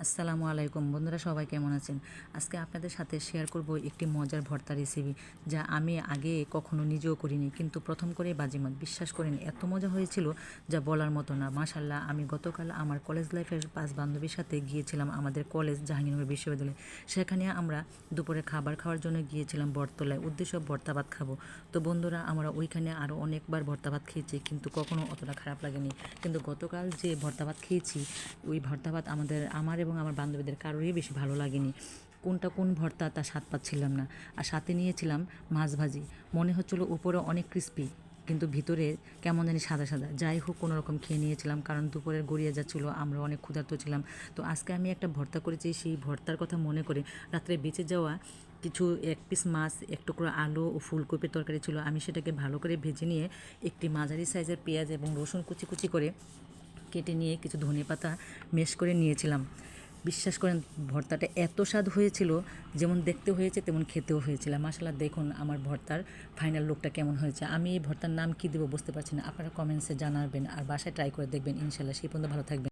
আসসালামু আলাইকুম বন্ধুরা, সবাই কেমন আছেন? আজকে আপনাদের সাথে শেয়ার করব একটি মজার ভর্তা রেসিপি, যা আমি আগে কখনো নিজেও করিনি, কিন্তু প্রথম করেই বাজিমাত। বিশ্বাস করেন, এত মজা হয়েছিল যা বলার মতো না। মাশাল্লাহ, আমি গতকাল আমার কলেজ লাইফের 5 বান্ধবীর সাথে গিয়েছিলাম আমাদের কলেজ জাহাঙ্গীরনগর বিশ্ববিদ্যালয়ে। সেখানে আমরা দুপুরে খাবার খাওয়ার জন্য গিয়েছিলাম বটতলায়, উদ্দেশ্য ভর্তা ভাত খাবো। তো বন্ধুরা, আমরা ওইখানে আরও অনেকবার ভর্তা ভাত খেয়েছি, কিন্তু কখনো অতটা খারাপ লাগেনি। কিন্তু গতকাল যে ভর্তা ভাত খেয়েছি, ওই ভর্তা ভাত আমার এবং আমার বান্ধবীদের কারোরই বেশি ভালো লাগেনি। কোনটা কোন ভর্তা তা স্বাদ পাচ্ছিলাম না। আর সাথে নিয়েছিলাম মাছ ভাজি। মনে হচ্ছিলো উপরে অনেক ক্রিস্পি, কিন্তু ভিতরে কেমন জানি সাদা সাদা। যাই হোক, কোনো রকম খেয়ে নিয়েছিলাম, কারণ দুপুরের গড়িয়ে যাচ্ছিলো, আমরা অনেক ক্ষুধার্ত ছিলাম। তো আজকে আমি একটা ভর্তা করেছি, সেই ভর্তার কথা মনে করে রাত্রে বেঁচে যাওয়া কিছু 1 পিস মাছ, 1 টুকরো আলু ও ফুলকপির তরকারি ছিল। আমি সেটাকে ভালো করে ভেজে নিয়ে একটি মাঝারি সাইজের পেঁয়াজ এবং রসুন কুচি কুচি করে কেটে নিয়ে কিছু ধনেপাতা মেশ করে নিয়েছিলাম। বিশ্বাস করেন, ভর্তাটা এত স্বাদ হয়েছিল, যেমন দেখতে হয়েছে তেমন খেতেও হয়েছিল। মাশাআল্লাহ, দেখুন আমার ভর্তার ফাইনাল লুকটা কেমন হয়েছে। আমি এই ভর্তার নাম কী দেবো বুঝতে পারছি না, আপনারা কমেন্টসে জানাবেন আর বাসায় ট্রাই করে দেখবেন ইনশাআল্লাহ। সেই পর্যন্ত ভালো থাকবেন।